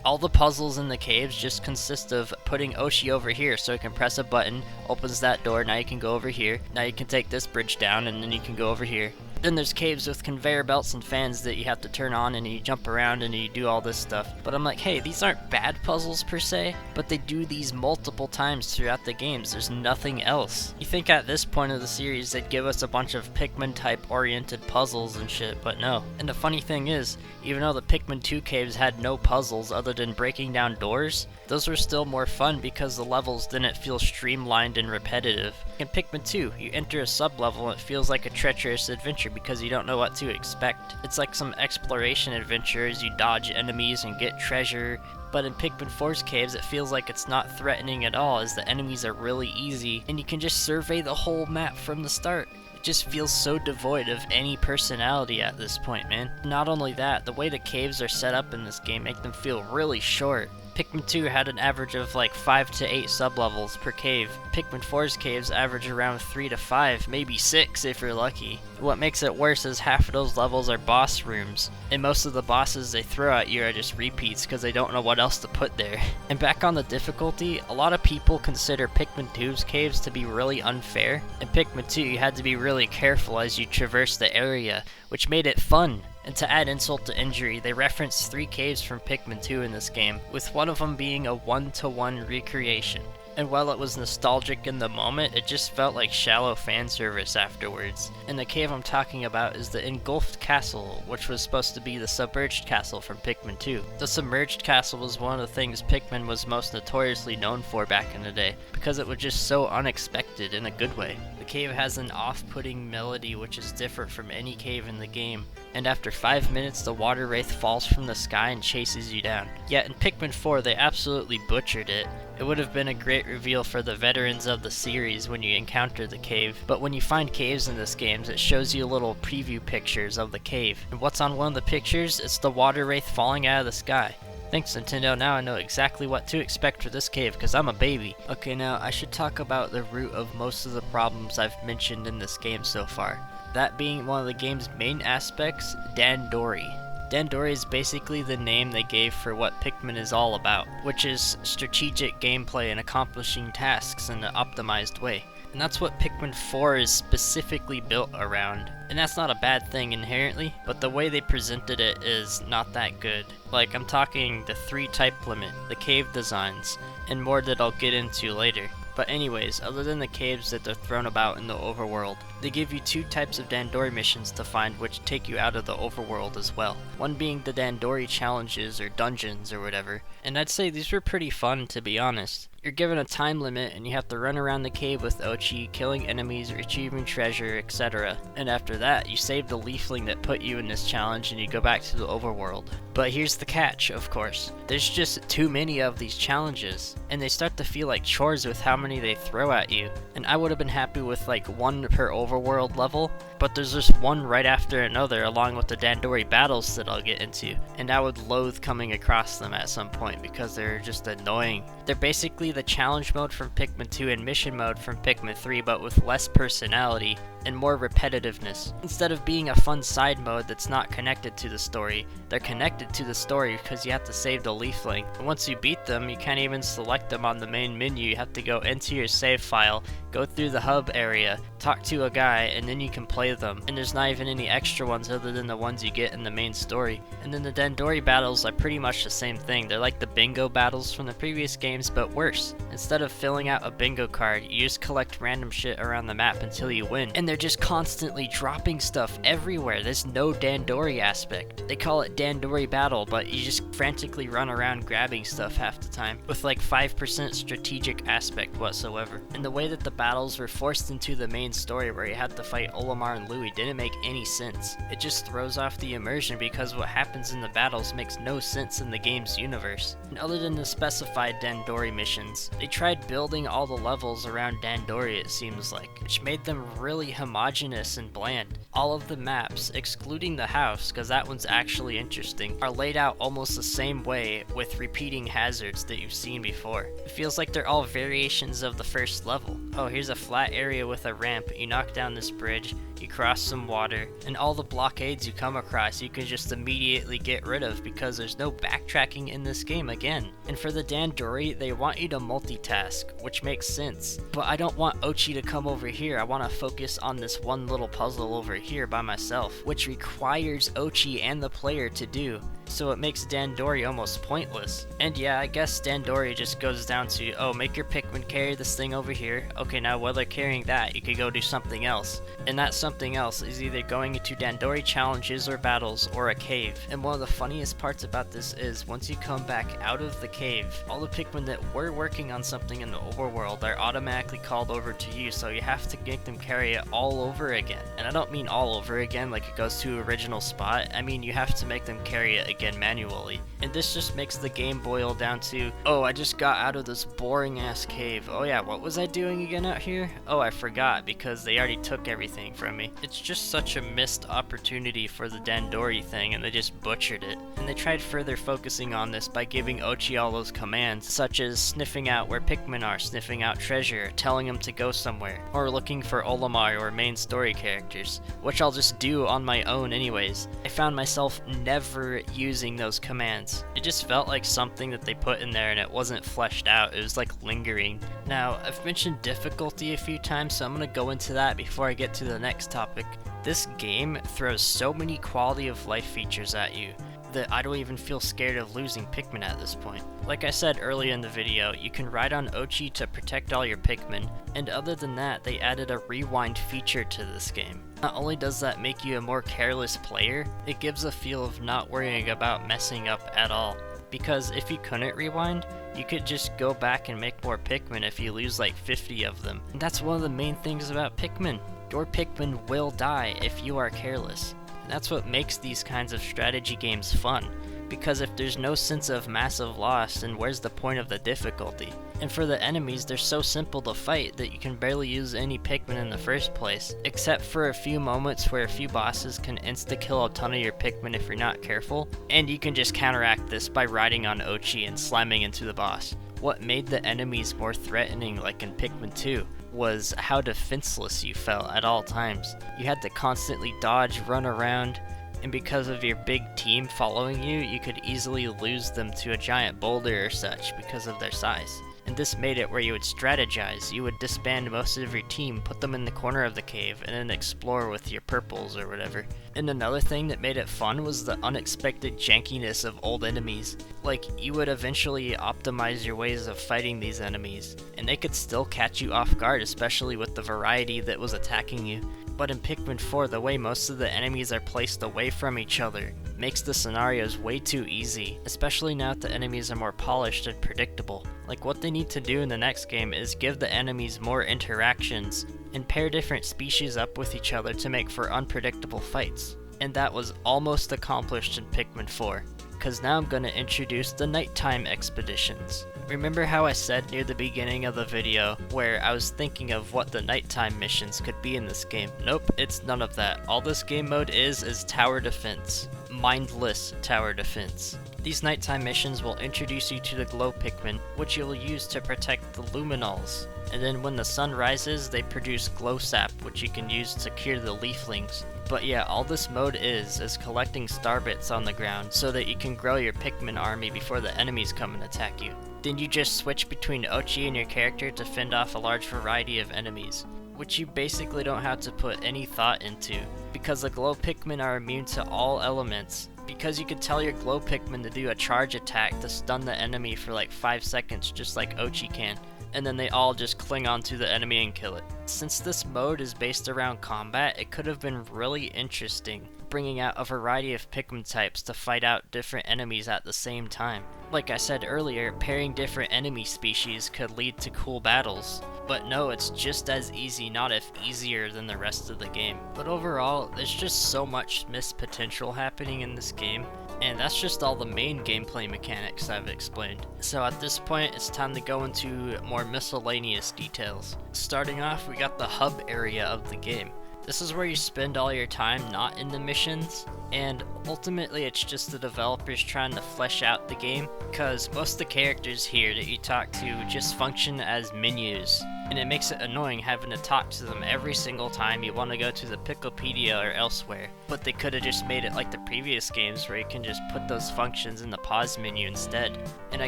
All the puzzles in the caves just consist of putting Oshi over here, so you can press a button, opens that door, now you can go over here, now you can take this bridge down, and then you can go over here. Then there's caves with conveyor belts and fans that you have to turn on, and you jump around and you do all this stuff. But I'm like, hey, these aren't bad puzzles per se, but they do these multiple times throughout the games. There's nothing else. You think at this point of the series they'd give us a bunch of Pikmin type oriented puzzles and shit, but no. And the funny thing is, even though the Pikmin 2 caves had no puzzles other than breaking down doors, those were still more fun because the levels didn't feel streamlined and repetitive. In Pikmin 2, you enter a sub-level and it feels like a treacherous adventure because you don't know what to expect. It's like some exploration adventure as you dodge enemies and get treasure, but in Pikmin 4's caves it feels like it's not threatening at all as the enemies are really easy and you can just survey the whole map from the start. It just feels so devoid of any personality at this point, man. Not only that, the way the caves are set up in this game make them feel really short. Pikmin 2 had an average of like 5 to 8 sublevels per cave. Pikmin 4's caves average around 3 to 5, maybe 6 if you're lucky. What makes it worse is half of those levels are boss rooms, and most of the bosses they throw at you are just repeats because they don't know what else to put there. And back on the difficulty, a lot of people consider Pikmin 2's caves to be really unfair. In Pikmin 2 you had to be really careful as you traverse the area, which made it fun. And to add insult to injury, they reference 3 caves from Pikmin 2 in this game, with one of them being a 1-to-1 recreation. And while it was nostalgic in the moment, it just felt like shallow fan service afterwards. And the cave I'm talking about is the Engulfed Castle, which was supposed to be the submerged castle from Pikmin 2. The submerged castle was one of the things Pikmin was most notoriously known for back in the day, because it was just so unexpected in a good way. The cave has an off-putting melody which is different from any cave in the game, and after 5 minutes the water wraith falls from the sky and chases you down. Yet in Pikmin 4 they absolutely butchered it. It would have been a great reveal for the veterans of the series when you encounter the cave, but when you find caves in this game, it shows you little preview pictures of the cave. And what's on one of the pictures? It's the water wraith falling out of the sky. Thanks Nintendo, now I know exactly what to expect for this cave, because I'm a baby. Okay, now I should talk about the root of most of the problems I've mentioned in this game so far. That being one of the game's main aspects, Dandori. Dandori is basically the name they gave for what Pikmin is all about, which is strategic gameplay and accomplishing tasks in an optimized way. And that's what Pikmin 4 is specifically built around. And that's not a bad thing inherently, but the way they presented it is not that good. Like, I'm talking the 3 type limit, the cave designs, and more that I'll get into later. But anyways, other than the caves that they're thrown about in the overworld, they give you 2 types of Dandori missions to find which take you out of the overworld as well. One being the Dandori challenges or dungeons or whatever, and I'd say these were pretty fun to be honest. You're given a time limit and you have to run around the cave with Ochi, killing enemies, retrieving treasure, etc. And after that, you save the leafling that put you in this challenge and you go back to the overworld. But here's the catch, of course. There's just too many of these challenges, and they start to feel like chores with how many they throw at you. And I would have been happy with like 1 per overworld level, but there's just one right after another along with the Dandori battles that I'll get into, and I would loathe coming across them at some point because they're just annoying. They're basically the challenge mode from Pikmin 2 and mission mode from Pikmin 3, but with less personality and more repetitiveness. Instead of being a fun side mode that's not connected to the story, they're connected to the story because you have to save the leafling. And once you beat them, you can't even select them on the main menu. You have to go into your save file, go through the hub area, talk to a guy, and then you can play them. And there's not even any extra ones other than the ones you get in the main story. And then the Dandori battles are pretty much the same thing. They're like the bingo battles from the previous games, but worse. Instead of filling out a bingo card, you just collect random shit around the map until you win. And they're just constantly dropping stuff everywhere. There's no Dandori aspect. They call it Dandori battle, but you just frantically run around grabbing stuff half the time, with like 5% strategic aspect whatsoever. And the way that the battles were forced into the main story where you had to fight Olimar and Louie didn't make any sense. It just throws off the immersion because what happens in the battles makes no sense in the game's universe. And other than the specified Dandori missions, they tried building all the levels around Dandori, it seems like, which made them really homogeneous and bland. All of the maps, excluding the house, because that one's actually interesting, are laid out almost the same way with repeating hazards that you've seen before. It feels like they're all variations of the first level. Oh, here's a flat area with a ramp, you knock down this bridge, you cross some water, and all the blockades you come across you can just immediately get rid of because there's no backtracking in this game again. And for the Dandori, they want you to multitask, which makes sense. But I don't want Ochi to come over here, I want to focus on this one little puzzle over here by myself, which requires Ochi and the player to do. So it makes Dandori almost pointless. And yeah, I guess Dandori just goes down to, oh, make your Pikmin carry this thing over here. Okay, now while they're carrying that, you could go do something else. And that something else is either going into Dandori challenges or battles or a cave. And one of the funniest parts about this is once you come back out of the cave, all the Pikmin that were working on something in the overworld are automatically called over to you, so you have to make them carry it all over again. And I don't mean all over again like it goes to original spot, I mean you have to make them carry it again manually. And this just makes the game boil down to, oh, I just got out of this boring ass cave. Oh yeah, what was I doing again out here? Oh, I forgot because they already took everything from me. It's just such a missed opportunity for the Dandori thing, and they just butchered it. And they tried further focusing on this by giving Ochi all those commands, such as sniffing out where Pikmin are, sniffing out treasure, telling them to go somewhere, or looking for Olimar or main story characters, which I'll just do on my own anyways. I found myself never using those commands. It just felt like something that they put in there and it wasn't fleshed out, it was like lingering. Now, I've mentioned difficulty a few times, so I'm gonna go into that before I get to the next topic. This game throws so many quality of life features at you that I don't even feel scared of losing Pikmin at this point. Like I said earlier in the video, you can ride on Ochi to protect all your Pikmin, and other than that, they added a rewind feature to this game. Not only does that make you a more careless player, it gives a feel of not worrying about messing up at all. Because if you couldn't rewind, you could just go back and make more Pikmin if you lose like 50 of them. And that's one of the main things about Pikmin. Your Pikmin will die if you are careless. That's what makes these kinds of strategy games fun, because if there's no sense of massive loss, then where's the point of the difficulty? And for the enemies, they're so simple to fight that you can barely use any Pikmin in the first place, except for a few moments where a few bosses can insta-kill a ton of your Pikmin if you're not careful, and you can just counteract this by riding on Ochi and slamming into the boss. What made the enemies more threatening, like in Pikmin 2, was how defenseless you felt at all times. You had to constantly dodge, run around, and because of your big team following you, you could easily lose them to a giant boulder or such because of their size. And this made it where you would strategize. You would disband most of your team, put them in the corner of the cave, and then explore with your purples or whatever. And another thing that made it fun was the unexpected jankiness of old enemies. Like, you would eventually optimize your ways of fighting these enemies, and they could still catch you off guard, especially with the variety that was attacking you. But in Pikmin 4, the way most of the enemies are placed away from each other makes the scenarios way too easy, especially now that the enemies are more polished and predictable. Like, what they need to do in the next game is give the enemies more interactions and pair different species up with each other to make for unpredictable fights. And that was almost accomplished in Pikmin 4, because now I'm going to introduce the nighttime expeditions. Remember how I said near the beginning of the video where I was thinking of what the nighttime missions could be in this game? Nope, it's none of that. All this game mode is tower defense. Mindless tower defense. These nighttime missions will introduce you to the glow Pikmin, which you'll use to protect the luminals. And then when the sun rises, they produce glow sap, which you can use to cure the leaflings. But yeah, all this mode is collecting star bits on the ground so that you can grow your Pikmin army before the enemies come and attack you. Then you just switch between Ochi and your character to fend off a large variety of enemies, which you basically don't have to put any thought into, because the glow Pikmin are immune to all elements. Because you could tell your glow Pikmin to do a charge attack to stun the enemy for like 5 seconds, just like Ochi can, and then they all just cling onto the enemy and kill it. Since this mode is based around combat, it could have been really interesting, bringing out a variety of Pikmin types to fight out different enemies at the same time. Like I said earlier, pairing different enemy species could lead to cool battles. But no, it's just as easy, not if easier than the rest of the game. But overall, there's just so much missed potential happening in this game, and that's just all the main gameplay mechanics I've explained. So at this point, it's time to go into more miscellaneous details. Starting off, we got the hub area of the game. This is where you spend all your time not in the missions, and ultimately it's just the developers trying to flesh out the game, because most of the characters here that you talk to just function as menus. and it makes it annoying having to talk to them every single time you want to go to the Picklepedia or elsewhere. But they could have just made it like the previous games where you can just put those functions in the pause menu instead. And I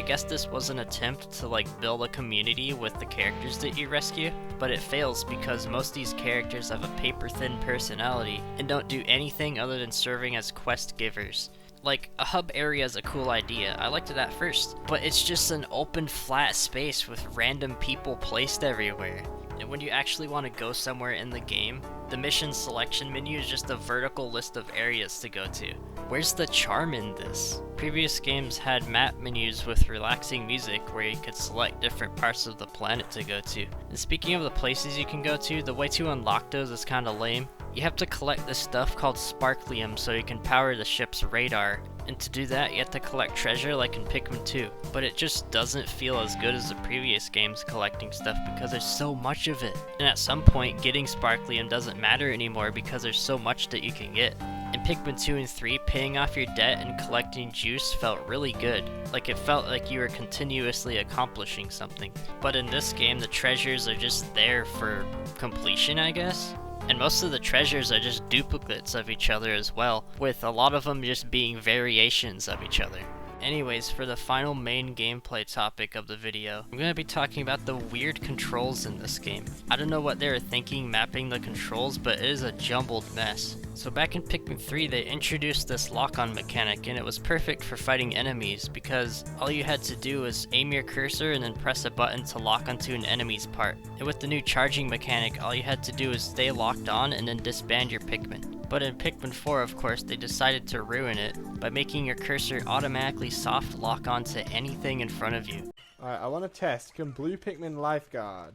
guess this was an attempt to like build a community with the characters that you rescue, but it fails because most of these characters have a paper-thin personality and don't do anything other than serving as quest givers. Like, a hub area is a cool idea, I liked it at first, but it's just an open flat space with random people placed everywhere. And when you actually want to go somewhere in the game, the mission selection menu is just a vertical list of areas to go to. Where's the charm in this? Previous games had map menus with relaxing music where you could select different parts of the planet to go to. And speaking of the places you can go to, the way to unlock those is kinda lame. You have to collect this stuff called Sparklium so you can power the ship's radar. And to do that, you have to collect treasure like in Pikmin 2. But it just doesn't feel as good as the previous games collecting stuff because there's so much of it. And at some point, getting Sparklium doesn't matter anymore because there's so much that you can get. In Pikmin 2 and 3, paying off your debt and collecting juice felt really good. Like it felt like you were continuously accomplishing something. But in this game, the treasures are just there for completion, I guess? And most of the treasures are just duplicates of each other as well, with a lot of them just being variations of each other. Anyways, for the final main gameplay topic of the video, I'm going to be talking about the weird controls in this game. I don't know what they were thinking mapping the controls, but it is a jumbled mess. So back in Pikmin 3, they introduced this lock-on mechanic, and it was perfect for fighting enemies because all you had to do was aim your cursor and then press a button to lock onto an enemy's part. And with the new charging mechanic, all you had to do was stay locked on and then disband your Pikmin. But in Pikmin 4, of course, they decided to ruin it by making your cursor automatically soft lock onto anything in front of you. Alright, I want to test. Can Blue Pikmin Lifeguard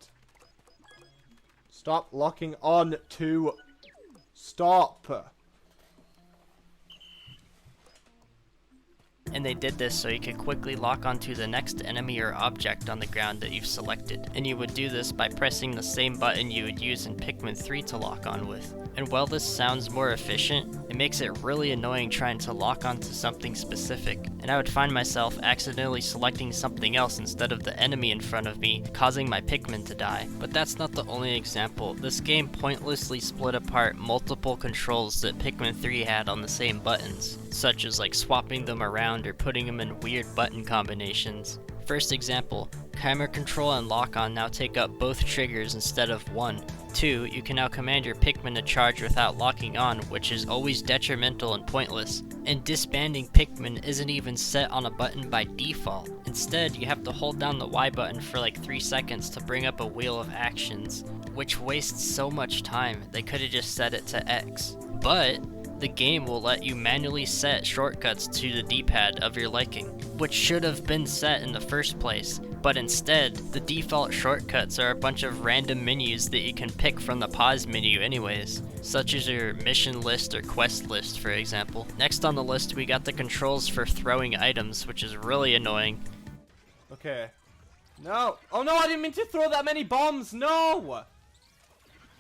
stop locking on to... Stop! And they did this so you could quickly lock onto the next enemy or object on the ground that you've selected. And you would do this by pressing the same button you would use in Pikmin 3 to lock on with. And while this sounds more efficient, it makes it really annoying trying to lock onto something specific. And I would find myself accidentally selecting something else instead of the enemy in front of me, causing my Pikmin to die. But that's not the only example. This game pointlessly split apart multiple controls that Pikmin 3 had on the same buttons, such as like swapping them around or putting them in weird button combinations. First example, camera control and lock-on now take up both triggers instead of one. 2, you can now command your Pikmin to charge without locking on, which is always detrimental and pointless. And disbanding Pikmin isn't even set on a button by default. Instead, you have to hold down the Y button for like 3 seconds to bring up a wheel of actions, which wastes so much time. They could have just set it to X. But the game will let you manually set shortcuts to the D-pad of your liking, which should have been set in the first place. But instead, the default shortcuts are a bunch of random menus that you can pick from the pause menu anyways, such as your mission list or quest list, for example. Next on the list, we got the controls for throwing items, which is really annoying. Okay. No! Oh no, I didn't mean to throw that many bombs! No!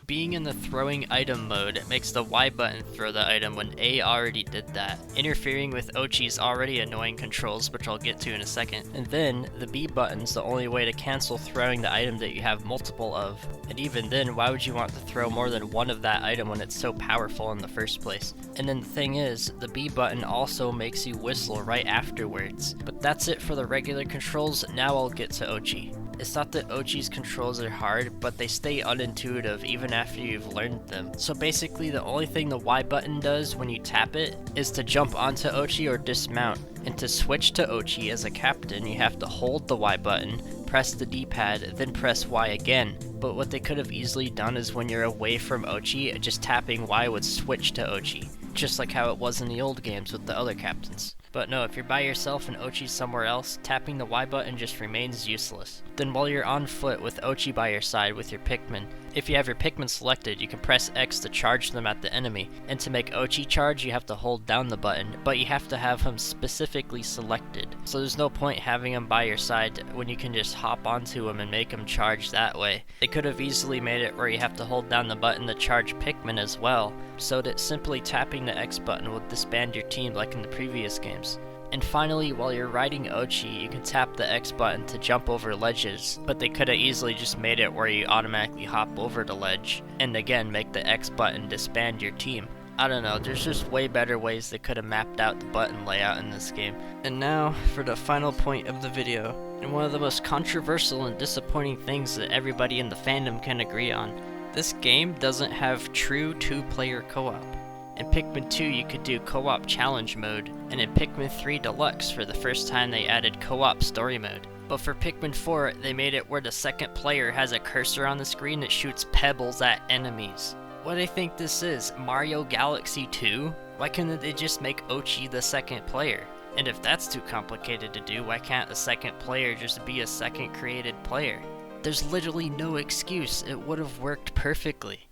Being in the throwing item mode, it makes the Y button throw the item when A already did that, interfering with Ochi's already annoying controls, which I'll get to in a second. And then, the B button's the only way to cancel throwing the item that you have multiple of. And even then, why would you want to throw more than one of that item when it's so powerful in the first place? And then the thing is, the B button also makes you whistle right afterwards. But that's it for the regular controls, now I'll get to Ochi. It's not that Ochi's controls are hard, but they stay unintuitive even after you've learned them. So basically the only thing the Y button does when you tap it is to jump onto Ochi or dismount. And to switch to Ochi as a captain, you have to hold the Y button, press the D-pad, then press Y again. But what they could have easily done is when you're away from Ochi, just tapping Y would switch to Ochi, just like how it was in the old games with the other captains. But no, if you're by yourself and Ochi's somewhere else, tapping the Y button just remains useless. Then while you're on foot with Ochi by your side with your Pikmin, if you have your Pikmin selected, you can press X to charge them at the enemy. And to make Ochi charge, you have to hold down the button, but you have to have him specifically selected. So there's no point having him by your side when you can just hop onto him and make him charge that way. They could have easily made it where you have to hold down the button to charge Pikmin as well, so that simply tapping the X button will disband your team like in the previous games. And finally, while you're riding Ochi, you can tap the X button to jump over ledges, but they could have easily just made it where you automatically hop over the ledge, and again make the X button disband your team. I don't know, there's just way better ways they could have mapped out the button layout in this game. And now, for the final point of the video, and one of the most controversial and disappointing things that everybody in the fandom can agree on. This game doesn't have true 2-player co-op. In Pikmin 2 you could do co-op challenge mode, and in Pikmin 3 Deluxe for the first time they added co-op story mode. But for Pikmin 4 they made it where the second player has a cursor on the screen that shoots pebbles at enemies. What do they think this is, Mario Galaxy 2? Why couldn't they just make Ochi the second player? And if that's too complicated to do, why can't the second player just be a second created player? There's literally no excuse, it would have worked perfectly.